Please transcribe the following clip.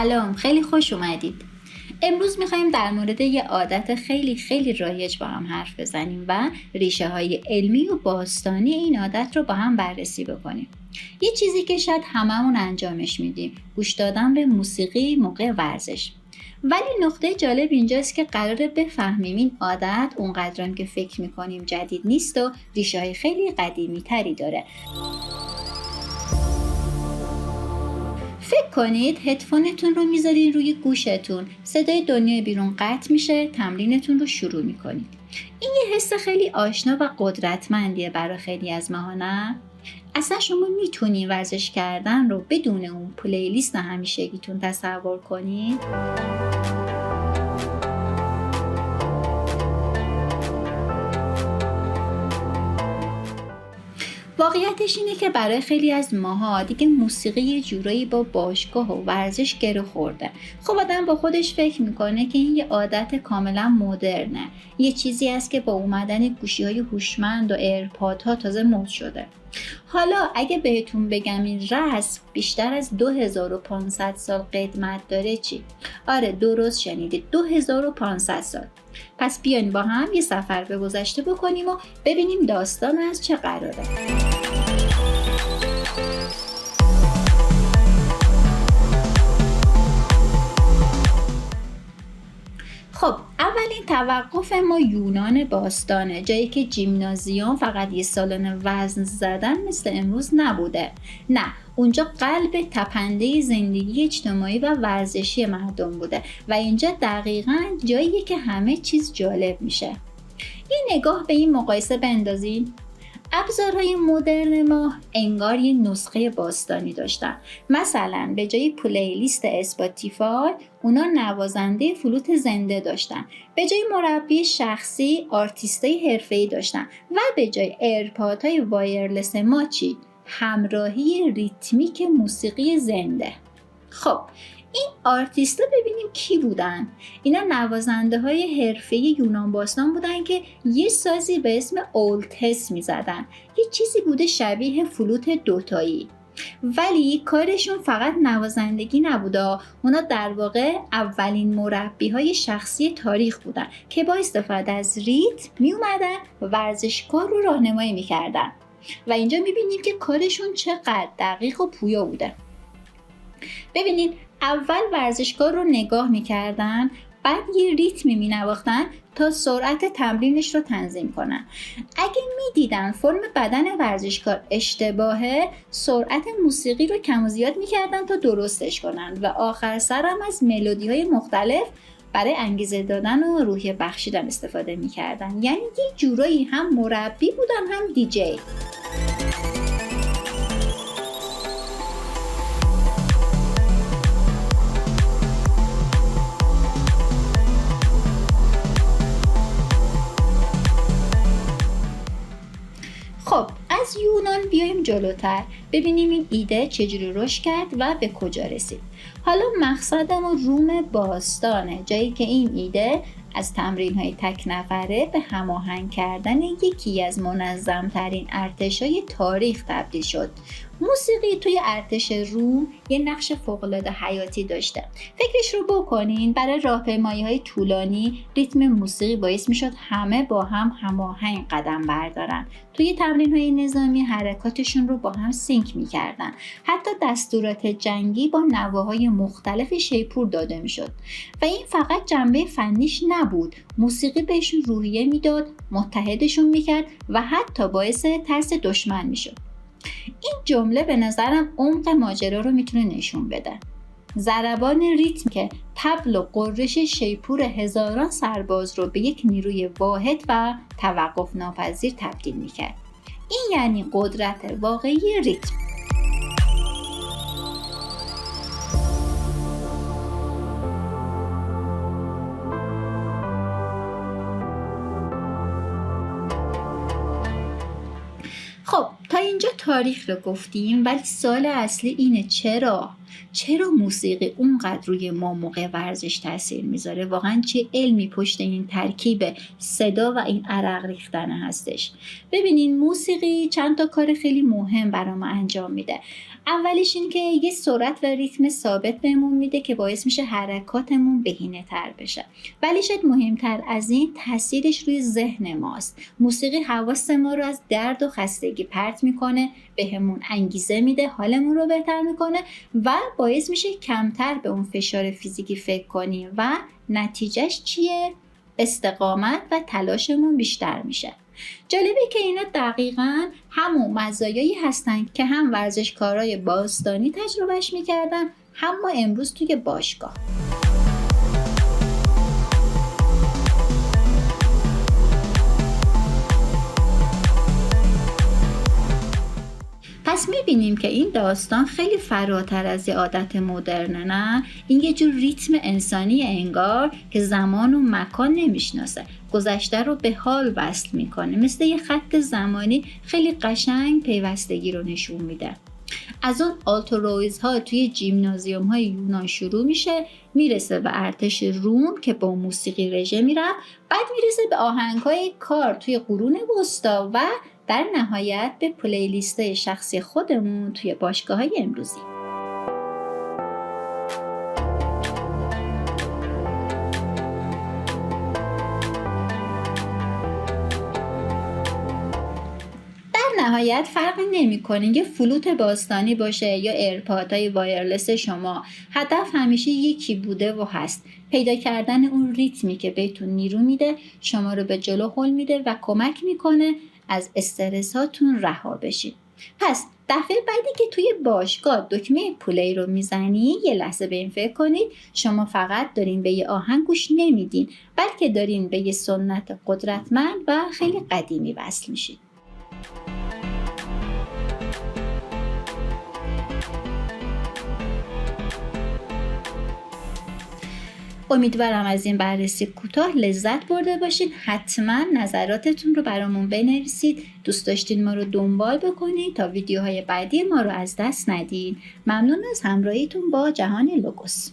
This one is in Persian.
سلام، خیلی خوش اومدید. امروز میخوایم در مورد یه عادت خیلی رایج با هم حرف بزنیم و ریشه های علمی و باستانی این عادت رو با هم بررسی بکنیم. یه چیزی که شاید هممون انجامش میدیم، گوش دادن به موسیقی موقع ورزش. ولی نقطه جالب اینجاست که قراره بفهمیم این عادت اونقدرم که فکر میکنیم جدید نیست و ریشه های خیلی قدیمی تری داره. فکر کنید هدفونتون رو میذارین روی گوشتون، صدای دنیای بیرون قطع میشه، تمرینتون رو شروع میکنید. این یه حس خیلی آشنا و قدرتمندیه برای خیلی از ماها، نه؟ اصلا شما میتونین ورزش کردن رو بدون اون پلیلیست همیشگیتون تصور کنید؟ واقعیتش اینه که برای خیلی از ماها دیگه موسیقی یه جورایی با باشگاه و ورزش گره خورده. خب آدم با خودش فکر میکنه که این یه عادت کاملا مدرنه، یه چیزی است که با اومدن گوشی‌های هوشمند و ایرپادها تازه مد شده. حالا اگه بهتون بگم این رسم بیشتر از 2500 سال قدمت داره چی؟ آره درست شنیدید، 2500 سال. پس بیاین با هم یه سفر به گذشته بکنیم و ببینیم داستان از چه قراره. خب اولین توقف ما یونان باستانه، جایی که جیمنازیوم فقط یه سالن وزن زدن مثل امروز نبوده. نه، اونجا قلب تپنده زندگی اجتماعی و ورزشی مردم بوده و اینجا دقیقاً جاییه که همه چیز جالب میشه. یه نگاه به این مقایسه بندازین. ابزارهای مدرن ما انگار یه نسخه باستانی داشتن. مثلا به جای پلیلیست اسپاتیفای اونا نوازنده فلوت زنده داشتن، به جای مربی شخصی آرتیستای حرفه‌ای داشتن و به جای ایرپادهای وایرلس ما چی؟ همراهی ریتمیک موسیقی زنده. خب این آرتیستا ببینیم کی بودن؟ اینا نوازنده های حرفه‌ای یونان باستان بودن که یه سازی به اسم اولتس می زدن. یه چیزی بوده شبیه فلوت دوتایی. ولی کارشون فقط نوازندگی نبوده، اونا در واقع اولین مربی های شخصی تاریخ بودن که با استفاده از ریتم می اومدن و ورزشکار رو راهنمایی می کردن. و اینجا می بینیم که کارشون چقدر دقیق و پویا بوده. ببینید اول ورزشکار رو نگاه میکردن، بعد یه ریتمی مینواختن تا سرعت تمرینش رو تنظیم کنن. اگه میدیدن فرم بدن ورزشکار اشتباهه، سرعت موسیقی رو کم و زیاد میکردن تا درستش کنن و آخر سرم از ملودی های مختلف برای انگیزه دادن و روحیه بخشیدن استفاده میکردن. یعنی یه جورایی هم مربی بودن هم دیجی. خب از یونان بیایم جلوتر، ببینیم این ایده چجوری رشد کرد و به کجا رسید. حالا مقصدمون روم باستانه، جایی که این ایده از تمرین‌های تک نفره به هماهنگ کردن یکی از منظم‌ترین ارتش‌های تاریخ تبدیل شد. موسیقی توی ارتش روم یه نقش فوق‌العاده حیاتی داشته. فکرش رو بکنین، برای راهپیمایی‌های طولانی ریتم موسیقی باعث میشد همه با هم هماهنگ قدم بردارن. توی تمرین‌های نظامی حرکاتشون رو با هم سینک می‌کردن. حتی دستورات جنگی با نواهای مختلف شیپور داده میشد. و این فقط جنبه فنیش نبود، موسیقی بهشون روحیه میداد، متحدشون میکرد و حتی باعث ترس دشمن میشد. این جمله به نظرم عمق ماجرا رو میتونه نشون بده. ضربان ریتم که طبل و قررش شیپور هزاران سرباز رو به یک نیروی واحد و توقف ناپذیر تبدیل میکرد. این یعنی قدرت واقعی ریتم. خب تا اینجا تاریخ رو گفتیم، ولی سوال اصلی اینه چرا موسیقی اونقدر روی ما موقع ورزش تاثیر میذاره؟ واقعا چه علمی پشت این ترکیب صدا و این عرق ریختن هستش؟ ببینین موسیقی چند تا کار خیلی مهم برای ما انجام میده. اولیش این که یه سرعت و ریتم ثابت بهمون میده که باعث میشه حرکاتمون بهینه تر بشه. ولی شاید مهمتر از این تاثیرش روی ذهن ماست. موسیقی حواس ما رو از درد و خستگی پرت میکنه، بهمون انگیزه میده، حالمون رو بهتر میکنه و باعث میشه کمتر به اون فشار فیزیکی فکر کنیم و نتیجهش چیه؟ استقامت و تلاشمون بیشتر میشه. جالبه که اینا دقیقاً همون مزایایی هستن که هم ورزشکارای باستانی تجربهش میکردن، هم ما امروز توی باشگاه. پس میبینیم که این داستان خیلی فراتر از یه عادت مدرنه، نه؟ این یه جور ریتم انسانی انگار که زمان و مکان نمیشناسه، گذشته رو به حال وصل میکنه، مثل یه خط زمانی خیلی قشنگ پیوستگی رو نشون میده. از اون آلتورویزها توی جیمنازیوم های یونان شروع میشه، میرسه به ارتش روم که با موسیقی رژه میرفت، بعد میرسه به آهنگ های کار توی قرون وسطا و در نهایت به پلیلیست شخصی خودمون توی باشگاه های امروزی. نهایت فرقی نمی‌کنه یه فلوت باستانی باشه یا ایرپادهای وایرلس شما، هدف همیشه یکی بوده و هست: پیدا کردن اون ریتمی که بهتون نیرو میده، شما رو به جلو هل میده و کمک میکنه از استرس هاتون رها بشید. پس دفعه بعدی که توی باشگاه دکمه پلی رو میزنی، یه لحظه به این فکر کنید شما فقط دارین به یه آهنگ گوش نمیدین، بلکه دارین به یه سنت قدرتمند و خیلی قدیمی وصل میشید. امیدوارم از این بررسی کوتاه لذت برده باشین. حتما نظراتتون رو برامون بنویسید. دوست داشتین ما رو دنبال بکنید تا ویدیوهای بعدی ما رو از دست ندین. ممنون از همراهیتون با جهان لوگوس.